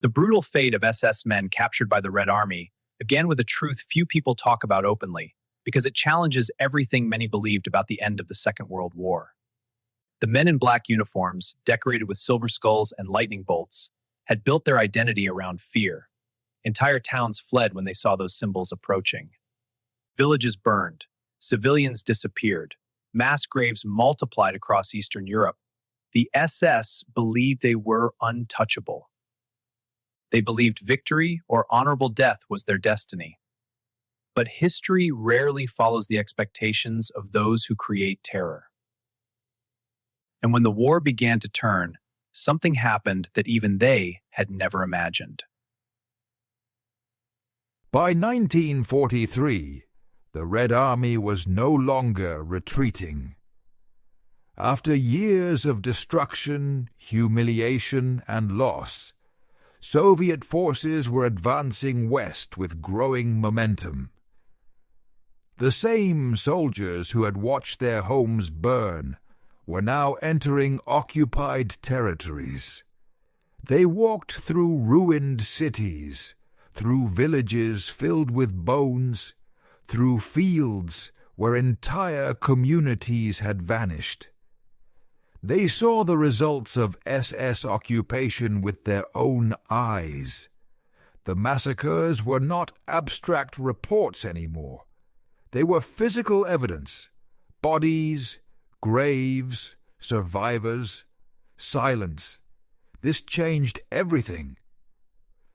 The brutal fate of SS men captured by the Red Army began with a truth few people talk about openly, because it challenges everything many believed about the end of the Second World War. The men in black uniforms, decorated with silver skulls and lightning bolts, had built their identity around fear. Entire towns fled when they saw those symbols approaching. Villages burned, civilians disappeared, mass graves multiplied across Eastern Europe. The SS believed they were untouchable. They believed victory or honorable death was their destiny. But history rarely follows the expectations of those who create terror. And when the war began to turn, something happened that even they had never imagined. By 1943, the Red Army was no longer retreating. After years of destruction, humiliation, and loss, Soviet forces were advancing west with growing momentum. The same soldiers who had watched their homes burn were now entering occupied territories. They walked through ruined cities, through villages filled with bones, through fields where entire communities had vanished. They saw the results of SS occupation with their own eyes. The massacres were not abstract reports anymore. They were physical evidence: bodies, graves, survivors, silence. This changed everything.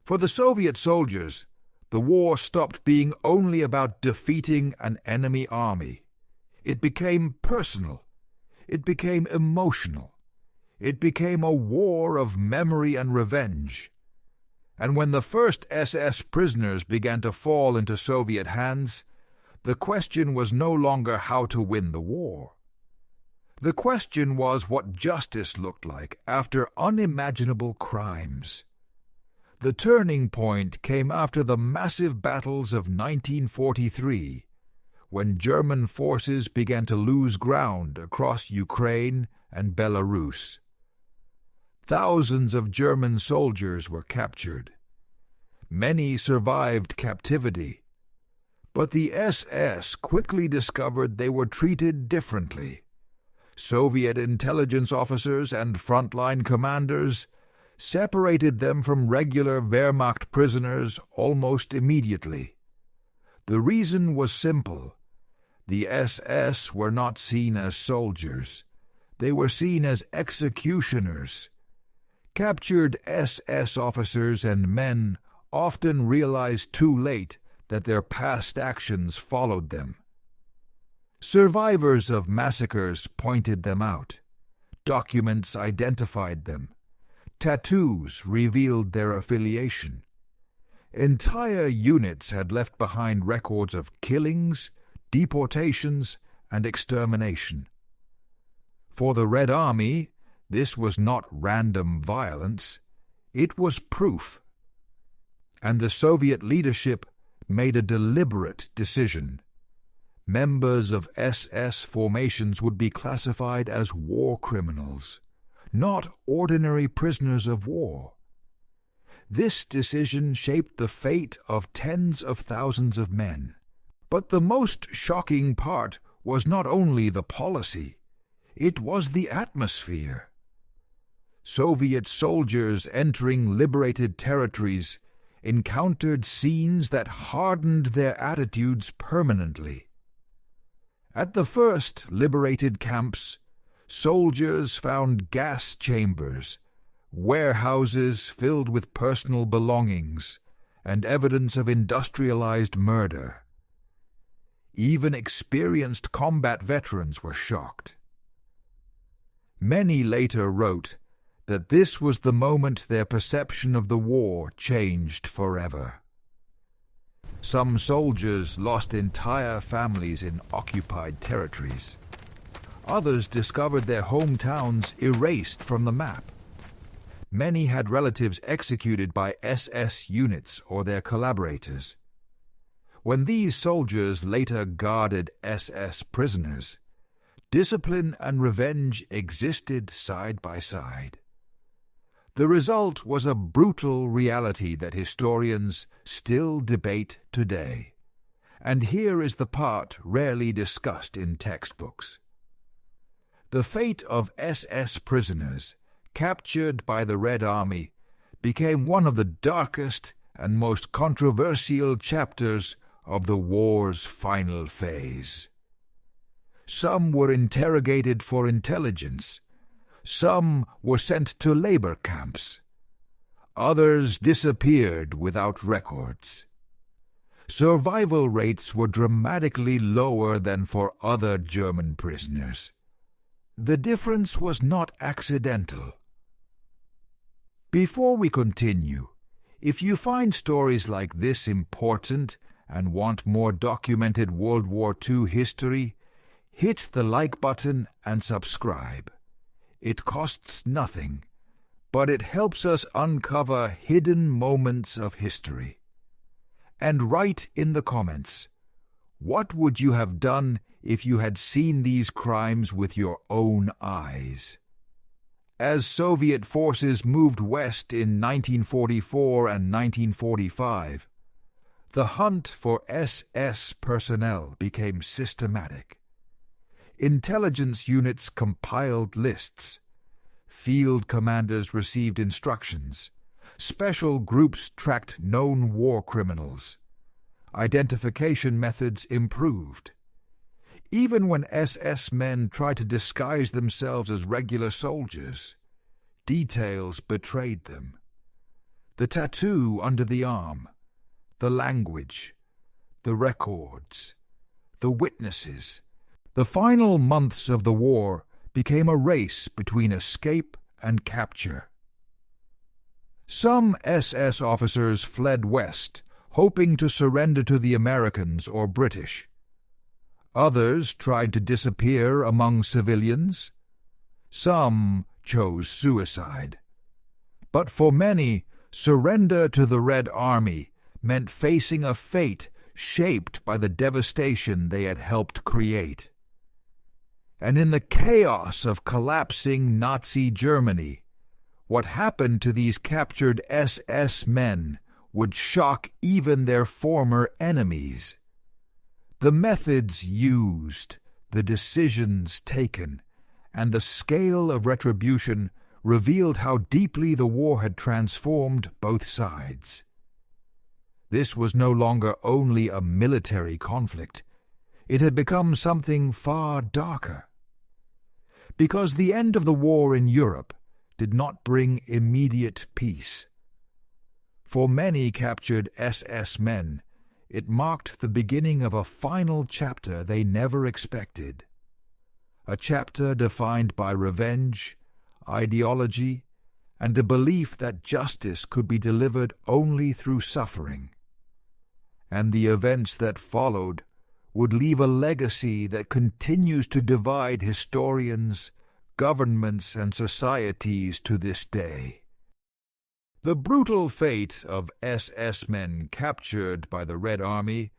For the Soviet soldiers, the war stopped being only about defeating an enemy army. It became personal. It became emotional. It became a war of memory and revenge. And when the first SS prisoners began to fall into Soviet hands, the question was no longer how to win the war. The question was what justice looked like after unimaginable crimes. The turning point came after the massive battles of 1943, when German forces began to lose ground across Ukraine and Belarus. Thousands of German soldiers were captured. Many survived captivity, but the SS quickly discovered they were treated differently. Soviet intelligence officers and frontline commanders separated them from regular Wehrmacht prisoners almost immediately. The reason was simple. The SS were not seen as soldiers. They were seen as executioners. Captured SS officers and men often realized too late that their past actions followed them. Survivors of massacres pointed them out. Documents identified them. Tattoos revealed their affiliation. Entire units had left behind records of killings, deportations, and extermination. For the Red Army, this was not random violence. It was proof. And the Soviet leadership made a deliberate decision. Members of SS formations would be classified as war criminals, not ordinary prisoners of war. This decision shaped the fate of tens of thousands of men. But the most shocking part was not only the policy, it was the atmosphere. Soviet soldiers entering liberated territories encountered scenes that hardened their attitudes permanently. At the first liberated camps, soldiers found gas chambers, warehouses filled with personal belongings, and evidence of industrialized murder. Even experienced combat veterans were shocked. Many later wrote that this was the moment their perception of the war changed forever. Some soldiers lost entire families in occupied territories. Others discovered their hometowns erased from the map. Many had relatives executed by SS units or their collaborators. When these soldiers later guarded SS prisoners, discipline and revenge existed side by side. The result was a brutal reality that historians still debate today. And here is the part rarely discussed in textbooks. The fate of SS prisoners captured by the Red Army became one of the darkest and most controversial chapters of the war's final phase. Some were interrogated for intelligence. Some were sent to labor camps. Others disappeared without records. Survival rates were dramatically lower than for other German prisoners. The difference was not accidental. Before we continue, if you find stories like this important and want more documented World War II history, hit the like button and subscribe. It costs nothing, but it helps us uncover hidden moments of history. And write in the comments, what would you have done if you had seen these crimes with your own eyes? As Soviet forces moved west in 1944 and 1945, the hunt for SS personnel became systematic. Intelligence units compiled lists. Field commanders received instructions. Special groups tracked known war criminals. Identification methods improved. Even when SS men tried to disguise themselves as regular soldiers, details betrayed them. The tattoo under the arm, the language, the records, the witnesses. The final months of the war became a race between escape and capture. Some SS officers fled west, hoping to surrender to the Americans or British. Others tried to disappear among civilians. Some chose suicide. But for many, surrender to the Red Army meant facing a fate shaped by the devastation they had helped create. And in the chaos of collapsing Nazi Germany, what happened to these captured SS men would shock even their former enemies. The methods used, the decisions taken, and the scale of retribution revealed how deeply the war had transformed both sides. This was no longer only a military conflict. It had become something far darker. Because the end of the war in Europe did not bring immediate peace. For many captured SS men, it marked the beginning of a final chapter they never expected. A chapter defined by revenge, ideology, and a belief that justice could be delivered only through suffering. And the events that followed would leave a legacy that continues to divide historians, governments, and societies to this day. The brutal fate of SS men captured by the Red Army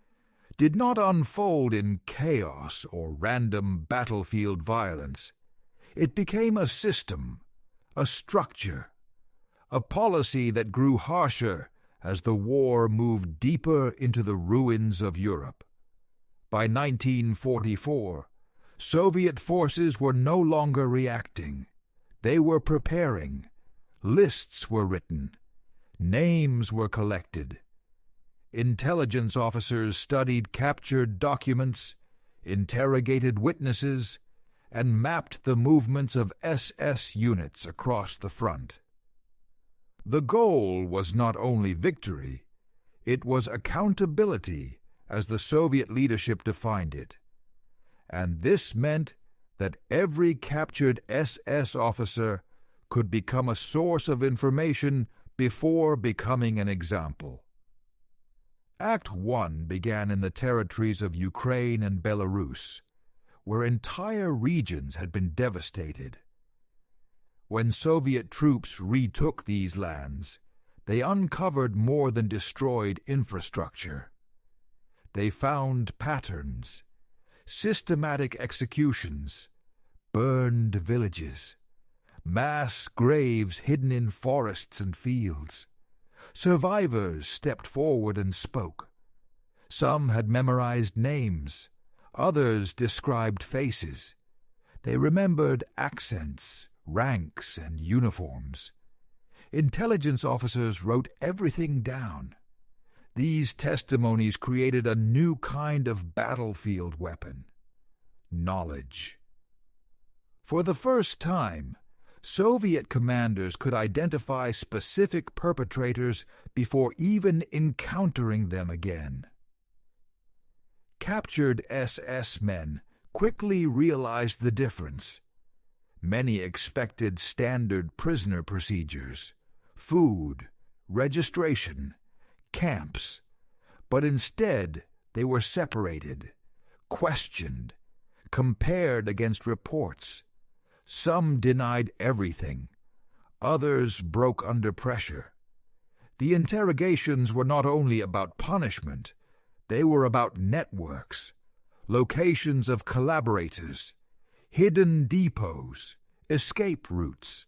did not unfold in chaos or random battlefield violence. It became a system, a structure, a policy that grew harsher as the war moved deeper into the ruins of Europe. By 1944, Soviet forces were no longer reacting. They were preparing. Lists were written. Names were collected. Intelligence officers studied captured documents, interrogated witnesses, and mapped the movements of SS units across the front. The goal was not only victory, it was accountability as the Soviet leadership defined it. And this meant that every captured SS officer could become a source of information before becoming an example. Act 1 began in the territories of Ukraine and Belarus, where entire regions had been devastated. When Soviet troops retook these lands, they uncovered more than destroyed infrastructure. They found patterns, systematic executions, burned villages, mass graves hidden in forests and fields. Survivors stepped forward and spoke. Some had memorized names, others described faces. They remembered accents, ranks, and uniforms. Intelligence officers wrote everything down. These testimonies created a new kind of battlefield weapon: knowledge. For the first time, Soviet commanders could identify specific perpetrators before even encountering them again. Captured SS men quickly realized the difference. Many expected standard prisoner procedures: food, registration, camps, but instead they were separated, questioned, compared against reports. Some denied everything. Others broke under pressure. The interrogations were not only about punishment, they were about networks, locations of collaborators, hidden depots, escape routes.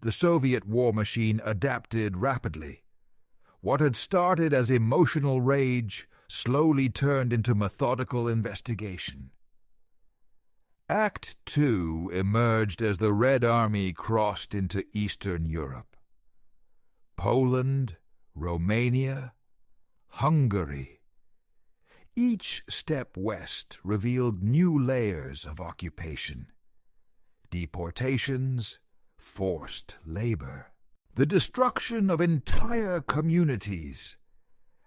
The Soviet war machine adapted rapidly. What had started as emotional rage slowly turned into methodical investigation. Act II emerged as the Red Army crossed into Eastern Europe. Poland, Romania, Hungary. Each step west revealed new layers of occupation. Deportations, forced labor, the destruction of entire communities.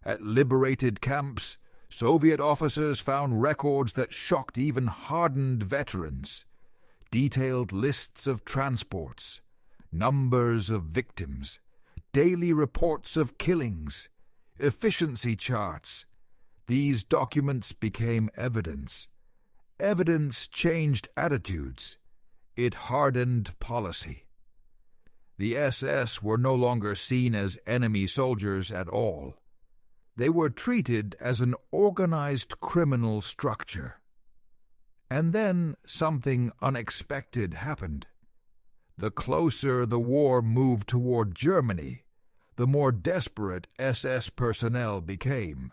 At liberated camps, Soviet officers found records that shocked even hardened veterans: detailed lists of transports, numbers of victims, daily reports of killings, efficiency charts. These documents became evidence. Evidence changed attitudes. It hardened policy. The SS were no longer seen as enemy soldiers at all. They were treated as an organized criminal structure. And then something unexpected happened. The closer the war moved toward Germany, the more desperate SS personnel became.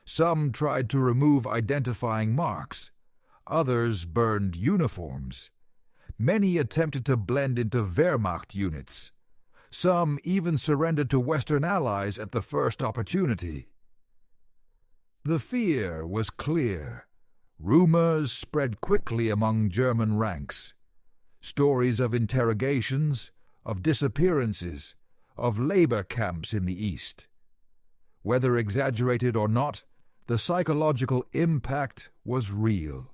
Some tried to remove identifying marks. Others burned uniforms. Many attempted to blend into Wehrmacht units. Some even surrendered to Western allies at the first opportunity. The fear was clear. Rumors spread quickly among German ranks. Stories of interrogations, of disappearances, of labor camps in the East. Whether exaggerated or not, the psychological impact was real.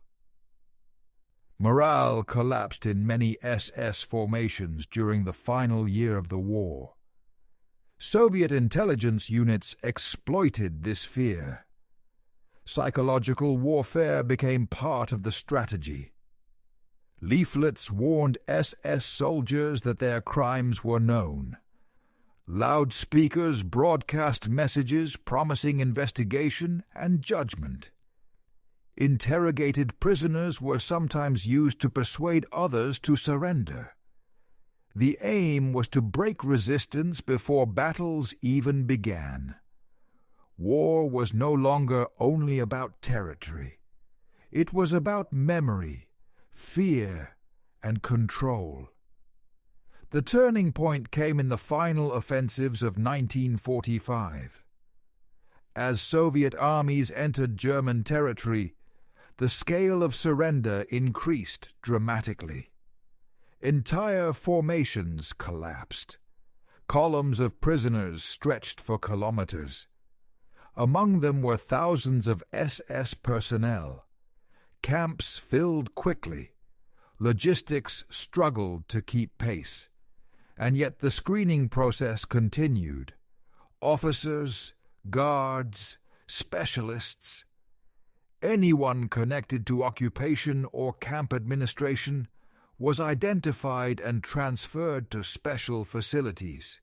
Morale collapsed in many SS formations during the final year of the war. Soviet intelligence units exploited this fear. Psychological warfare became part of the strategy. Leaflets warned SS soldiers that their crimes were known. Loudspeakers broadcast messages promising investigation and judgment. Interrogated prisoners were sometimes used to persuade others to surrender. The aim was to break resistance before battles even began. War was no longer only about territory. It was about memory, fear, and control. The turning point came in the final offensives of 1945. As Soviet armies entered German territory, the scale of surrender increased dramatically. Entire formations collapsed. Columns of prisoners stretched for kilometers. Among them were thousands of SS personnel. Camps filled quickly. Logistics struggled to keep pace. And yet the screening process continued. Officers, guards, specialists. Anyone connected to occupation or camp administration was identified and transferred to special facilities.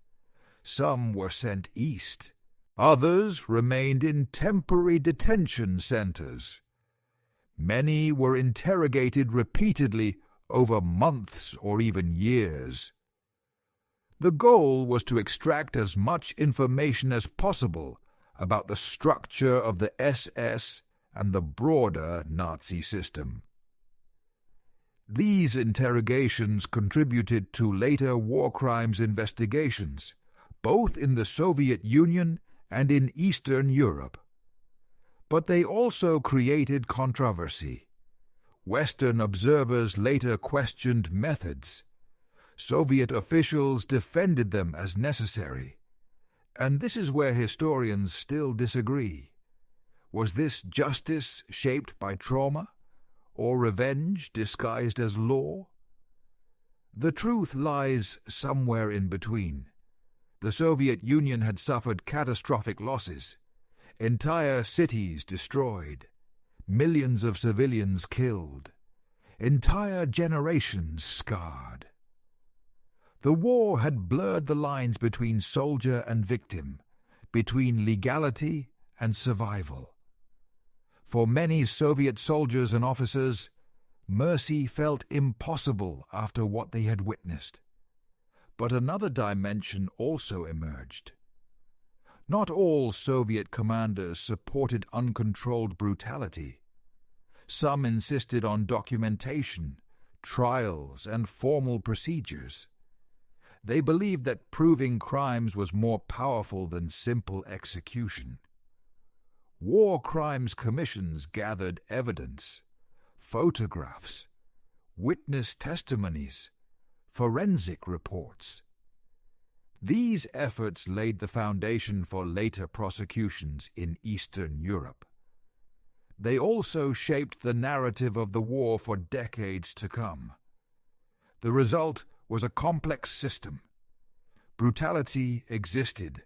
Some were sent east. Others remained in temporary detention centers. Many were interrogated repeatedly over months or even years. The goal was to extract as much information as possible about the structure of the SS and the broader Nazi system. These interrogations contributed to later war crimes investigations, both in the Soviet Union and in Eastern Europe. But they also created controversy. Western observers later questioned methods. Soviet officials defended them as necessary. And this is where historians still disagree. Was this justice shaped by trauma, or revenge disguised as law? The truth lies somewhere in between. The Soviet Union had suffered catastrophic losses, entire cities destroyed, millions of civilians killed, entire generations scarred. The war had blurred the lines between soldier and victim, between legality and survival. For many Soviet soldiers and officers, mercy felt impossible after what they had witnessed. But another dimension also emerged. Not all Soviet commanders supported uncontrolled brutality. Some insisted on documentation, trials, and formal procedures. They believed that proving crimes was more powerful than simple execution. War crimes commissions gathered evidence, photographs, witness testimonies, forensic reports. These efforts laid the foundation for later prosecutions in Eastern Europe. They also shaped the narrative of the war for decades to come. The result was a complex system. Brutality existed.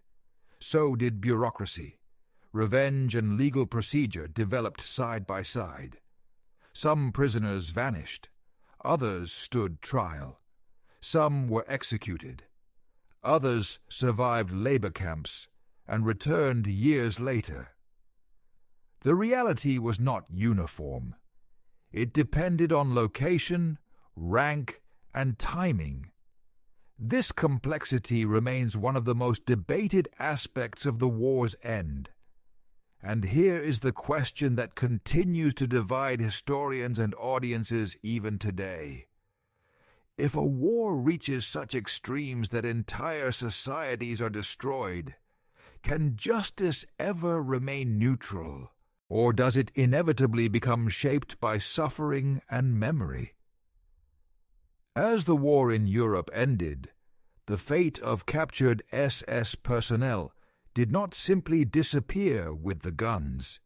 So did bureaucracy. Revenge and legal procedure developed side by side. Some prisoners vanished. Others stood trial. Some were executed. Others survived labor camps and returned years later. The reality was not uniform. It depended on location, rank, and timing. This complexity remains one of the most debated aspects of the war's end. And here is the question that continues to divide historians and audiences even today. If a war reaches such extremes that entire societies are destroyed, can justice ever remain neutral, or does it inevitably become shaped by suffering and memory? As the war in Europe ended, the fate of captured SS personnel did not simply disappear with the guns.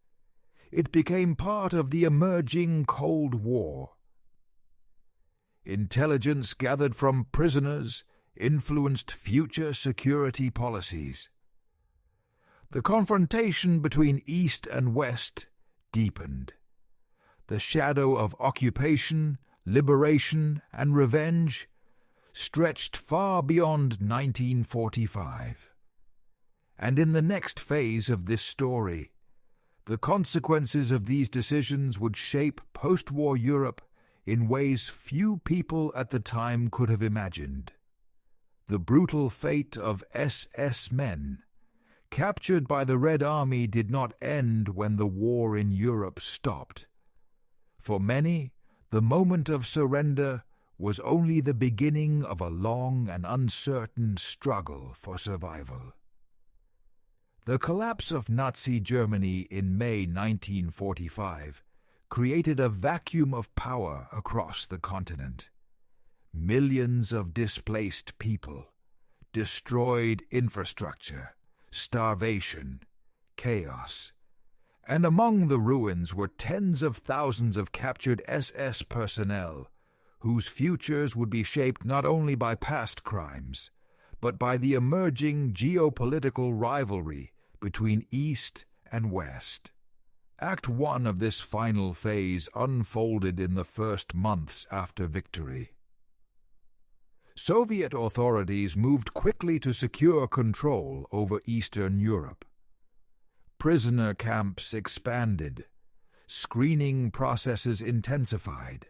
It became part of the emerging Cold War. Intelligence gathered from prisoners influenced future security policies. The confrontation between East and West deepened. The shadow of occupation, liberation, and revenge stretched far beyond 1945. And in the next phase of this story, the consequences of these decisions would shape post-war Europe in ways few people at the time could have imagined. The brutal fate of SS men, captured by the Red Army, did not end when the war in Europe stopped. For many, the moment of surrender was only the beginning of a long and uncertain struggle for survival. The collapse of Nazi Germany in May 1945 created a vacuum of power across the continent. Millions of displaced people, destroyed infrastructure, starvation, chaos. And among the ruins were tens of thousands of captured SS personnel, whose futures would be shaped not only by past crimes, but by the emerging geopolitical rivalry between East and West. Act 1 of this final phase unfolded in the first months after victory. Soviet authorities moved quickly to secure control over Eastern Europe. Prisoner camps expanded. Screening processes intensified.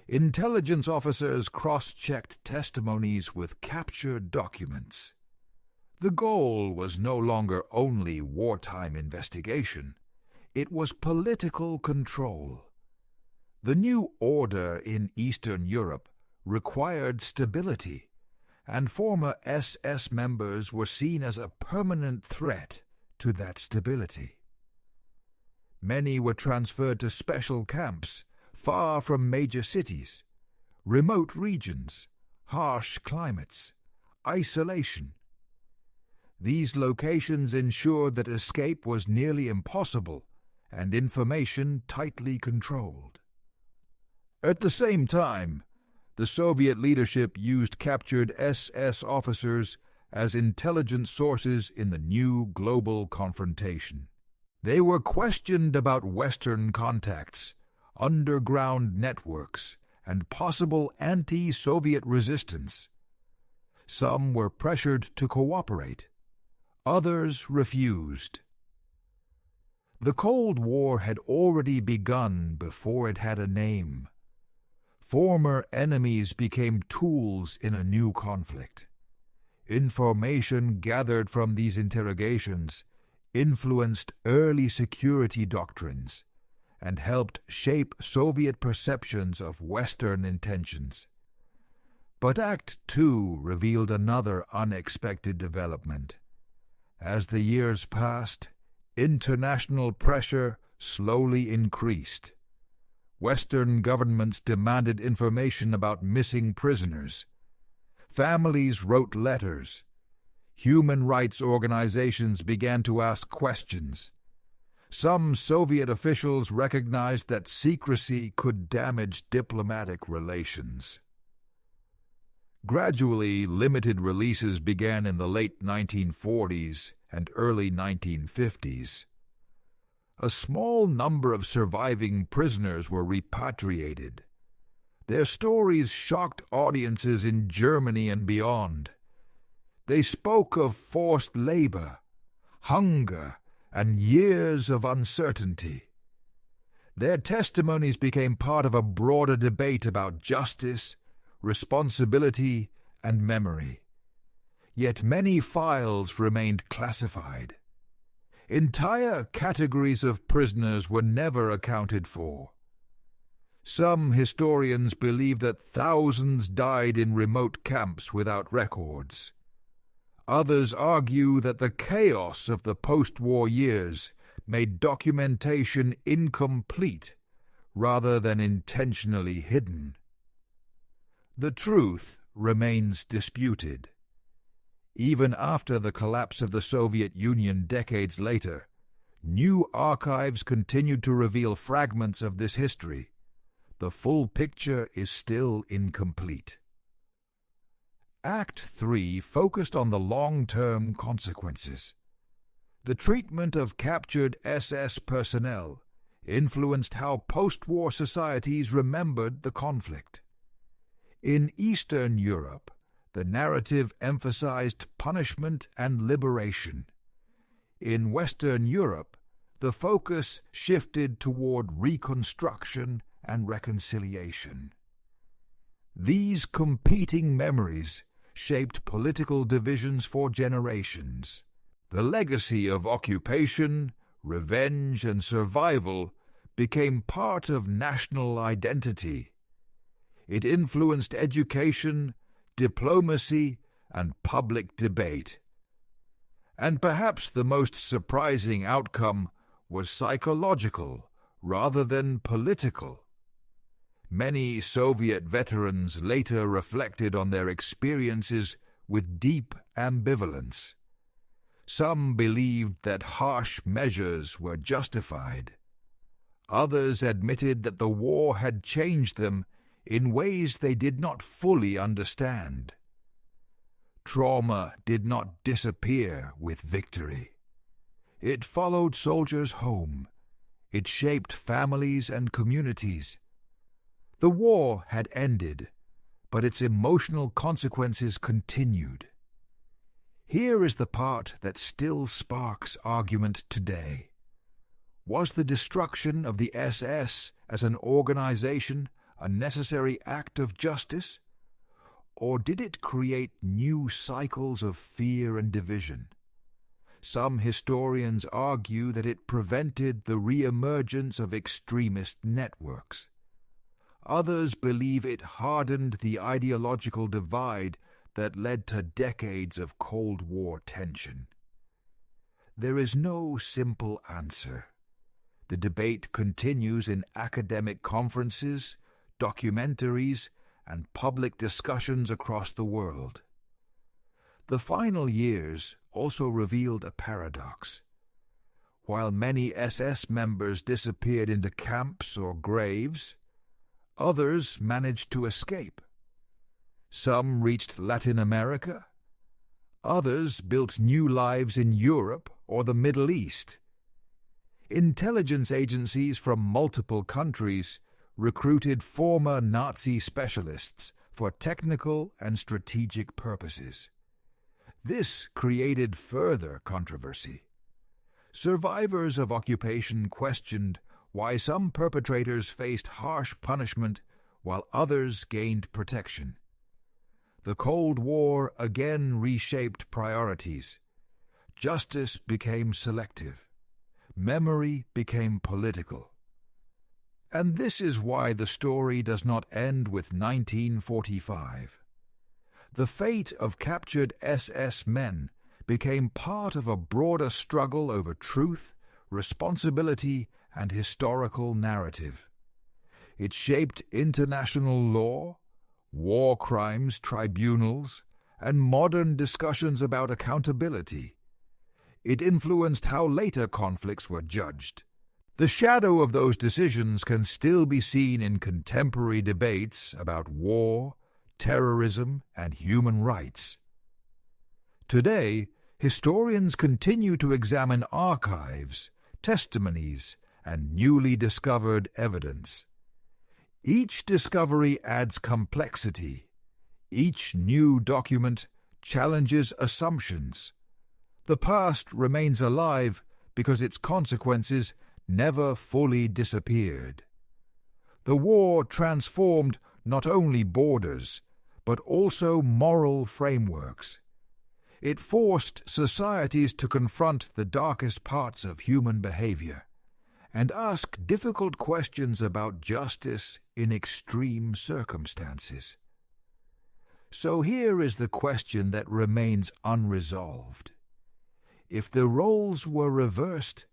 Intelligence officers cross-checked testimonies with captured documents. The goal was no longer only wartime investigation. It was political control. The new order in Eastern Europe required stability, and former SS members were seen as a permanent threat to that stability. Many were transferred to special camps far from major cities, remote regions, harsh climates, isolation. These locations ensured that escape was nearly impossible and information tightly controlled. At the same time, the Soviet leadership used captured SS officers as intelligence sources in the new global confrontation. They were questioned about Western contacts, underground networks, and possible anti-Soviet resistance. Some were pressured to cooperate. Others refused. The Cold War had already begun before it had a name. Former enemies became tools in a new conflict. Information gathered from these interrogations influenced early security doctrines and helped shape Soviet perceptions of Western intentions. But Act II revealed another unexpected development. As the years passed, international pressure slowly increased. Western governments demanded information about missing prisoners. Families wrote letters. Human rights organizations began to ask questions. Some Soviet officials recognized that secrecy could damage diplomatic relations. Gradually, limited releases began in the late 1940s and early 1950s. A small number of surviving prisoners were repatriated. Their stories shocked audiences in Germany and beyond. They spoke of forced labor, hunger, and years of uncertainty. Their testimonies became part of a broader debate about justice, responsibility, and memory. Yet many files remained classified. Entire categories of prisoners were never accounted for. Some historians believe that thousands died in remote camps without records. Others argue that the chaos of the post-war years made documentation incomplete rather than intentionally hidden. The truth remains disputed. Even after the collapse of the Soviet Union decades later, new archives continued to reveal fragments of this history. The full picture is still incomplete. Act III focused on the long-term consequences. The treatment of captured SS personnel influenced how post-war societies remembered the conflict. In Eastern Europe, the narrative emphasized punishment and liberation. In Western Europe, the focus shifted toward reconstruction and reconciliation. These competing memories shaped political divisions for generations. The legacy of occupation, revenge, and survival became part of national identity. It influenced education, diplomacy, and public debate. And perhaps the most surprising outcome was psychological rather than political. Many Soviet veterans later reflected on their experiences with deep ambivalence. Some believed that harsh measures were justified. Others admitted that the war had changed them in ways they did not fully understand. Trauma did not disappear with victory. It followed soldiers home. It shaped families and communities. The war had ended, but its emotional consequences continued. Here is the part that still sparks argument today. Was the destruction of the SS as an organization a necessary act of justice? Or did it create new cycles of fear and division? Some historians argue that it prevented the re-emergence of extremist networks. Others believe it hardened the ideological divide that led to decades of Cold War tension. There is no simple answer. The debate continues in academic conferences, documentaries, and public discussions across the world. The final years also revealed a paradox. While many SS members disappeared into camps or graves, others managed to escape. Some reached Latin America. Others built new lives in Europe or the Middle East. Intelligence agencies from multiple countries recruited former Nazi specialists for technical and strategic purposes. This created further controversy. Survivors of occupation questioned why some perpetrators faced harsh punishment while others gained protection. The Cold War again reshaped priorities. Justice became selective. Memory became political. And this is why the story does not end with 1945. The fate of captured SS men became part of a broader struggle over truth, responsibility, and historical narrative. It shaped international law, war crimes tribunals, and modern discussions about accountability. It influenced how later conflicts were judged. The shadow of those decisions can still be seen in contemporary debates about war, terrorism, and human rights. Today, historians continue to examine archives, testimonies, and newly discovered evidence. Each discovery adds complexity. Each new document challenges assumptions. The past remains alive because its consequences never fully disappeared. The war transformed not only borders, but also moral frameworks. It forced societies to confront the darkest parts of human behavior and ask difficult questions about justice in extreme circumstances. So here is the question that remains unresolved. If the roles were reversed,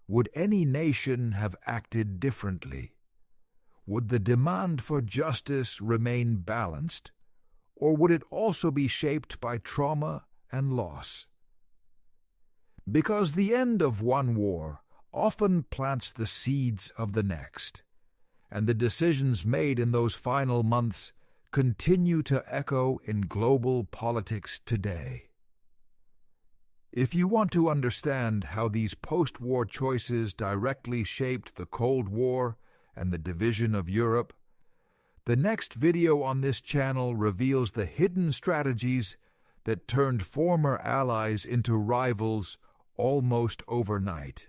would any nation have acted differently? Would the demand for justice remain balanced, or would it also be shaped by trauma and loss? Because the end of one war often plants the seeds of the next, and the decisions made in those final months continue to echo in global politics today. If you want to understand how these post-war choices directly shaped the Cold War and the division of Europe, the next video on this channel reveals the hidden strategies that turned former allies into rivals almost overnight.